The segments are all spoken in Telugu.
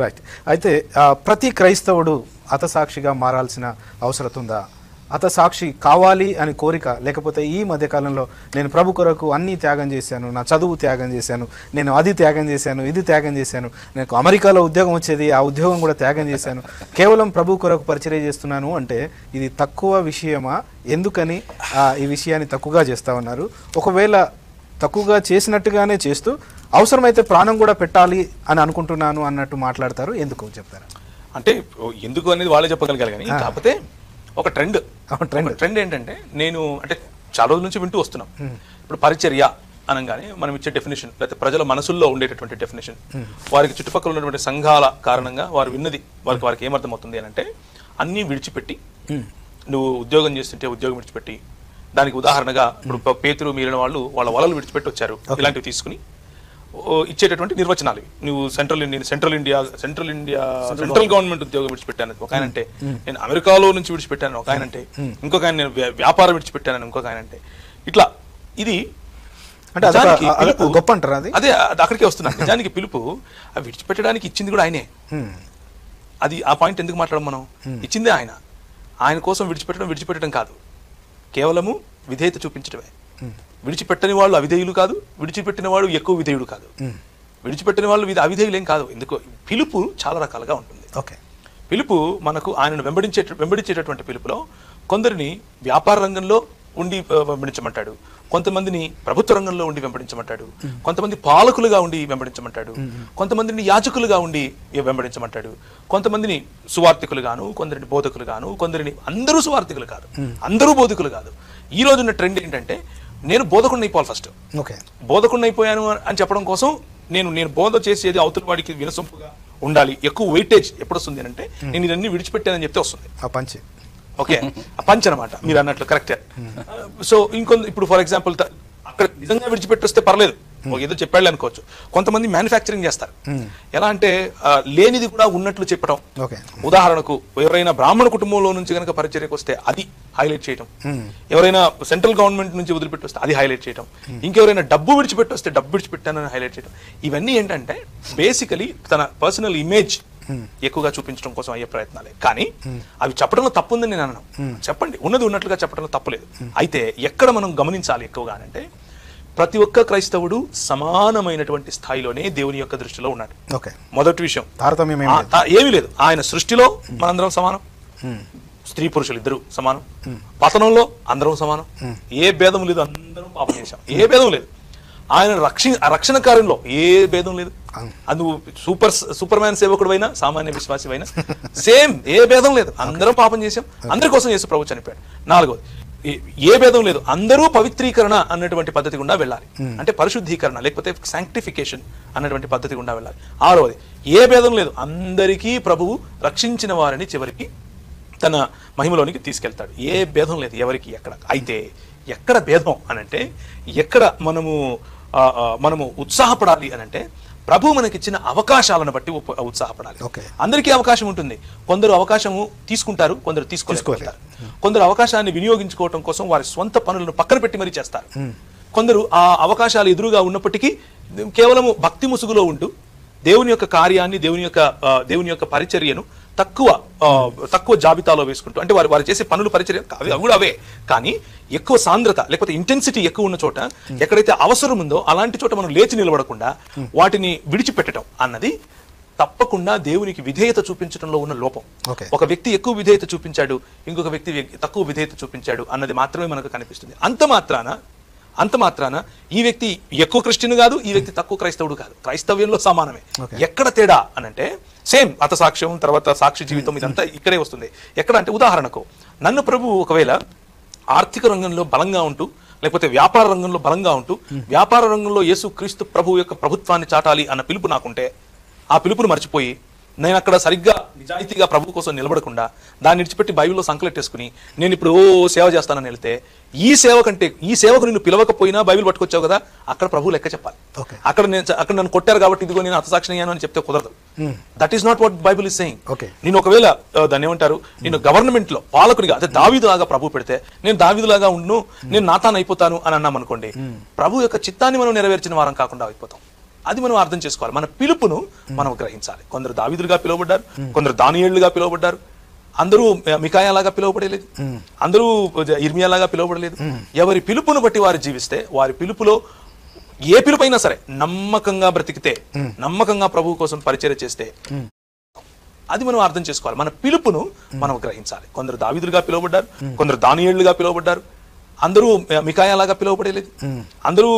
రైట్. అయితే ప్రతి క్రైస్తవుడు హతసాక్షిగా మారాల్సిన అవసరం ఉందా? హతసాక్షి కావాలి అని కోరిక, లేకపోతే ఈ మధ్యకాలంలో నేను ప్రభు కొరకు అన్నీ త్యాగం చేశాను, నా చదువు త్యాగం చేశాను, నేను అది త్యాగం చేశాను, ఇది త్యాగం చేశాను, నాకు అమెరికాలో ఉద్యోగం వచ్చేది, ఆ ఉద్యోగం కూడా త్యాగం చేశాను, కేవలం ప్రభు కొరకు పరిచర్య చేస్తున్నాను అంటే ఇది తక్కువ విషయమా? ఎందుకని ఈ విషయాన్ని తక్కువగా చేస్తా ఉన్నారు? ఒకవేళ తక్కువగా చేసినట్టుగానే చేస్తూ అవసరమైతే ప్రాణం కూడా పెట్టాలి అని అనుకుంటున్నాను అన్నట్టు మాట్లాడతారు. ఎందుకు చెప్తారా? అంటే ఎందుకు అనేది వాళ్ళే చెప్పగలిగారు. కానీ కాకపోతే ఒక ట్రెండ్ ఏంటంటే, నేను అంటే చాలా రోజుల నుంచి వింటూ వస్తున్నాం. ఇప్పుడు పరిచర్య అనగానే మనం ఇచ్చే డెఫినేషన్, లేకపోతే ప్రజల మనసుల్లో ఉండేటటువంటి డెఫినేషన్, వారికి చుట్టుపక్కల ఉన్నటువంటి సంఘాల కారణంగా వారు విన్నది వారికి ఏమర్థమవుతుంది అని అంటే, అన్నీ విడిచిపెట్టి, నువ్వు ఉద్యోగం చేస్తుంటే ఉద్యోగం విడిచిపెట్టి, దానికి ఉదాహరణగా ఇప్పుడు పేతురు మిగిలిన వాళ్ళు వాళ్ళ వలలు విడిచిపెట్టి వచ్చారు, ఇలాంటివి తీసుకుని ఇచ్చేటటువంటి నిర్వచనాలు. నువ్వు సెంట్రల్ గవర్నమెంట్ ఉద్యోగం విడిచిపెట్టాను ఒక ఆయన అంటే, నేను అమెరికాలో నుంచి విడిచిపెట్టాను ఒక ఆయన అంటే, ఇంకొక ఆయన నేను వ్యాపారం విడిచిపెట్టాను ఇంకొక ఆయన అంటే, ఇట్లా ఇది గొప్ప అంటారా? అదే అక్కడికే వస్తున్నాను. నిజానికి పిలుపు విడిచిపెట్టడానికి ఇచ్చింది కూడా ఆయనే. అది ఆ పాయింట్ ఎందుకు మాట్లాడడం? మనం ఇచ్చిందే ఆయన కోసం విడిచిపెట్టడం కాదు, కేవలము విధేయత చూపించడమే. విడిచిపెట్టని వాళ్ళు అవిధేయులు కాదు, విడిచిపెట్టిన వాడు ఎక్కువ విధేయుడు కాదు. విడిచిపెట్టిన వాళ్ళు అవిధేయులేం కాదు. ఎందుకో పిలుపు చాలా రకాలుగా ఉంటుంది. పిలుపు మనకు ఆయనను వెంబడించేటటువంటి పిలుపులో కొందరిని వ్యాపార రంగంలో ఉండి వెంబడించమంటాడు, కొంతమందిని ప్రభుత్వ రంగంలో ఉండి వెంబడించమంటాడు, కొంతమంది పాలకులుగా ఉండి వెంబడించమంటాడు, కొంతమందిని యాజకులుగా ఉండి వెంబడించమంటాడు, కొంతమందిని సువార్థికులు గాను, కొందరిని బోధకులు గాను, కొందరిని అందరూ సువార్థికులు కాదు, అందరూ బోధకులు కాదు. ఈ రోజున్న ట్రెండ్ ఏంటంటే, నేను బోధకుడిని అయిపోవాలి ఫస్ట్. బోధకుడిని అయిపోయాను అని చెప్పడం కోసం నేను బోధ చేసేది అవతల వాడికి వినసొంపుగా ఉండాలి. ఎక్కువ వెయిటేజ్ ఎప్పుడు వస్తుంది అంటే, నేను ఇవన్నీ విడిచిపెట్టానని చెప్తే వస్తుంది ఆ పంచ్. ఓకే, ఆ పంచ్ అనమాట మీరు అన్నట్లు కరెక్టే. సో ఇప్పుడు ఫర్ ఎగ్జాంపుల్ అక్కడ నిజంగా విడిచిపెట్టి వస్తే పర్లేదు, ఏదో చెప్పాడు అనుకోవచ్చు. కొంతమంది మ్యానుఫ్యాక్చరింగ్ చేస్తారు. ఎలా అంటే లేనిది కూడా ఉన్నట్లు చెప్పడం. ఉదాహరణకు ఎవరైనా బ్రాహ్మణ కుటుంబంలో నుంచి కనుక పరిచర్యకు వస్తే అది హైలైట్ చేయడం, ఎవరైనా సెంట్రల్ గవర్నమెంట్ నుంచి వదిలిపెట్టి వస్తే అది హైలైట్ చేయడం, ఇంకెవరైనా డబ్బు విడిచిపెట్టి వస్తే డబ్బు విడిచిపెట్టానని హైలైట్ చేయడం. ఇవన్నీ ఏంటంటే బేసికలీ తన పర్సనల్ ఇమేజ్ ఎక్కువగా చూపించడం కోసం అయ్యే ప్రయత్నాలే. కానీ అవి చెప్పడంలో తప్పు ఉందని నేను అన్నాను. చెప్పండి, ఉన్నది ఉన్నట్లుగా చెప్పడంలో తప్పులేదు. అయితే ఎక్కడ మనం గమనించాలి ఎక్కువగా అంటే, ప్రతి ఒక్క క్రైస్తవుడు సమానమైనటువంటి స్థాయిలోనే దేవుని యొక్క దృష్టిలో ఉన్నాడు. మొదటి విషయం, ఏమీ లేదు. ఆయన సృష్టిలో మనందరం సమానం, స్త్రీ పురుషులు ఇద్దరు సమానం, పతనంలో అందరం సమానం, ఏ భేదం లేదు, అందరం పాపం చేశాం, ఏ భేదం లేదు. ఆయన రక్షణ కార్యంలో ఏ భేదం లేదు. అది సూపర్ మ్యాన్ సేవకుడు అయినా సామాన్య విశ్వాసి అయినా సేమ్, ఏ భేదం లేదు, అందరం పాపం చేశాం, అందరి కోసం యేసు ప్రభు చనిపోయాడు. నాలుగోది, ఏ భేదం లేదు, అందరూ పవిత్రీకరణ అన్నటువంటి పద్ధతి గుండా వెళ్ళాలి, అంటే పరిశుద్ధీకరణ లేకపోతే శాంక్టిఫికేషన్ అన్నటువంటి పద్ధతి గుండా వెళ్ళాలి. ఆరవది, ఏ భేదం లేదు, అందరికీ ప్రభువు రక్షించిన వారిని చివరికి తన మహిమలోనికి తీసుకెళ్తాడు. ఏ భేదం లేదు ఎవరికి ఎక్కడ. అయితే ఎక్కడ భేదం అనంటే, ఎక్కడ మనము ఉత్సాహపడాలి అనంటే, ప్రభు మనకిచ్చిన అవకాశాలను బట్టి ఉత్సాహపడాలి. అందరికీ అవకాశం ఉంటుంది. కొందరు అవకాశము తీసుకుంటారు, కొందరు తీసుకోలేకపోతారు. కొందరు అవకాశాన్ని వినియోగించుకోవడం కోసం వారి స్వంత పనులను పక్కన పెట్టి మరీ చేస్తారు. కొందరు ఆ అవకాశాలు ఎదురుగా ఉన్నప్పటికీ కేవలము భక్తి ముసుగులో ఉంటూ దేవుని యొక్క కార్యాన్ని, దేవుని యొక్క పరిచర్యను తక్కువ జాబితాలో వేసుకుంటూ, అంటే వారు చేసే పనులు పరిచర్య అవి కూడా అవే, కానీ ఎక్కువ సాంద్రత లేకపోతే ఇంటెన్సిటీ ఎక్కువ ఉన్న చోట, ఎక్కడైతే అవసరం ఉందో అలాంటి చోట మనం లేచి నిలబడకుండా వాటిని విడిచిపెట్టడం అన్నది తప్పకుండా దేవునికి విధేయత చూపించడంలో ఉన్న లోపం. ఒక వ్యక్తి ఎక్కువ విధేయత చూపించాడు, ఇంకొక వ్యక్తి తక్కువ విధేయత చూపించాడు అన్నది మాత్రమే మనకు కనిపిస్తుంది. అంత మాత్రాన ఈ వ్యక్తి ఎక్కువ క్రిస్టియన్ కాదు, ఈ వ్యక్తి తక్కువ క్రైస్తవుడు కాదు, క్రైస్తవ్యంలో సమానమే. ఎక్కడ తేడా అనంటే, సేమ్ హతసాక్ష్యం తర్వాత సాక్షి జీవితం ఇదంతా ఇక్కడే వస్తుంది. ఎక్కడ అంటే, ఉదాహరణకు నన్ను ప్రభు ఒకవేళ ఆర్థిక రంగంలో బలంగా ఉంటూ, లేకపోతే వ్యాపార రంగంలో బలంగా ఉంటూ, వ్యాపార రంగంలో యేసు క్రీస్తు ప్రభు యొక్క ప్రభుత్వాన్ని చాటాలి అన్న పిలుపు నాకుంటే, ఆ పిలుపును మర్చిపోయి నేను అక్కడ సరిగ్గా నిజాయితీగా ప్రభు కోసం నిలబడకుండా దాన్ని విడిచిపెట్టి బైబిల్లో సంకలెట్టేసుకుని నేను ఇప్పుడు సేవ చేస్తానని వెళ్తే, ఈ సేవకు నిన్ను పిలవకపోయినా బైబిల్ పట్టుకొచ్చావు కదా, అక్కడ ప్రభు లెక్క చెప్పాలి. అక్కడ నన్ను కొట్టారు కాబట్టి ఇదిగో నేను హతసాక్షి అయ్యాను అని చెప్తే కుదరదు. That is not what Bible is saying. నేను ఒకవేళ దాన్ని ఏమంటారు, నేను గవర్నమెంట్ లో పాలకుడిగా, అదే దావీదులాగా ప్రభు పెడితే నేను దావీదులాగా ఉండు, నేను నాతాన్ అయిపోతాను అని అన్నాం అనుకోండి, ప్రభు యొక్క చిత్తాన్ని మనం నెరవేర్చిన వారం కాకుండా అయిపోతాం. అది మనం అర్థం చేసుకోవాలి. మన పిలుపును మనం గ్రహించాలి. కొందరు దావీదులుగా పిలువబడ్డారు, కొందరు దానియేలుగా పిలువబడ్డారు. అందరూ మికాయాలాగా పిలువబడలేదు, అందరూ ఇర్మియాలాగా పిలువబడలేదు. ఎవరి పిలుపును బట్టి వారు జీవిస్తే, వారి పిలుపులో ఏ పిలుపైనా సరే నమ్మకంగా బ్రతికితే, నమ్మకంగా ప్రభువు కోసం పరిచర్య చేస్తే, అది మనం అర్థం చేసుకోవాలి. మన పిలుపును మనం గ్రహించాలి. కొందరు దావీదులుగా పిలువబడ్డారు, కొందరు దానియేలుగా పిలువబడ్డారు. అందరూ మికాయాలాగా పిలువబడలేదు, అందరూ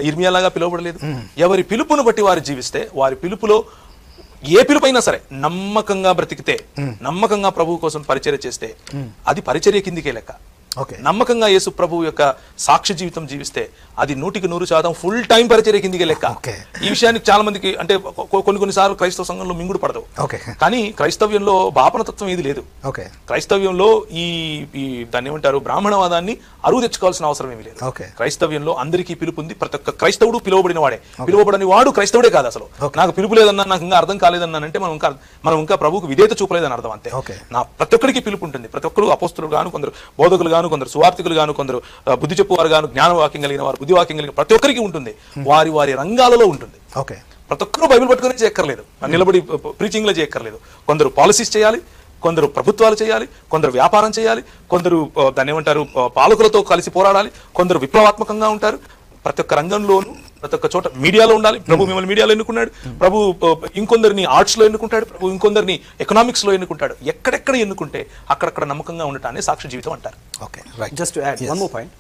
ఇర్మియాలాగా పిలువబడలేదు. ఎవరి పిలుపును బట్టి వారు జీవిస్తే, వారి పిలుపులో ఏ పిలుపైనా సరే నమ్మకంగా బ్రతికితే, నమ్మకంగా ప్రభువు కోసం పరిచర్య చేస్తే, అది పరిచర్య కిందికే లెక్క. నమ్మకంగా యేసు ప్రభువు యొక్క సాక్షి జీవితం జీవిస్తే అది 100% ఫుల్ టైం పరిచర్య కిందికి లెక్క. ఈ విషయానికి చాలా మందికి అంటే కొన్నిసార్లు క్రైస్తవ సంఘంలో మింగుడు పడదు. కానీ క్రైస్తవ్యంలో బాపనతత్వం ఏది లేదు. క్రైస్తవ్యంలో ఈ దాన్ని ఏమంటారు, బ్రాహ్మణవాదాన్ని అరువు తెచ్చుకోవాల్సిన అవసరం ఏమీ లేదు. క్రైస్తవ్యంలో అందరికీ పిలుపు ఉంది. ప్రతి ఒక్క క్రైస్తవుడు పిలువబడిన వాడే. పిలువబడని వాడు క్రైస్తవుడే కాదు. అసలు నాకు పిలుపు లేదన్నా, నాకు ఇంకా అర్థం కాలేదన్నానంటే మనం ఇంకా ప్రభువుకు విధేయత చూపలేదని అర్థం. అంతే. ప్రతి ఒక్కరికి పిలుపు ఉంటుంది. ప్రతి ఒక్కరు అపోస్తులు గాను, కొందరు బోధకులు గాను, కొందరు సువార్థికులు గాను, కొందరు బుద్ధి చెప్పువారు గాను, జ్ఞానవాక్యం కలిగిన వారు, బుద్ధివాక్యం కలిగిన ప్రతి ఒక్కరికి ఉంటుంది. వారి వారి రంగాలలో ఉంటుంది. ప్రతి ఒక్కరు బైబిల్ పట్టుకునే చేయక్కర్లేదు, నిలబడి ప్రీచింగ్ లో చేయక్కర్లేదు. కొందరు పాలసీస్ చేయాలి, కొందరు ప్రభుత్వాలు చేయాలి, కొందరు వ్యాపారం చేయాలి, కొందరు దాన్ని ఏమంటారు పాలకులతో కలిసి పోరాడాలి, కొందరు విప్లవాత్మకంగా ఉంటారు. ప్రతి ఒక్క రంగంలోనూ, ప్రతి ఒక్క చోట మీడియాలో ఉండాలి. ప్రభు మిమ్మల్ని మీడియాలో ఎన్నుకున్నాడు. ప్రభు ఇంకొందరిని ఆర్ట్స్ లో ఎన్నుకుంటాడు. ప్రభు ఇంకొందరిని ఎకనామిక్స్ లో ఎన్నుకుంటాడు. ఎక్కడెక్కడ ఎన్నుకుంటే అక్కడక్కడ నమ్మకంగా ఉండటాన్ని సాక్షి జీవితం అంటారు. Just to add one more point.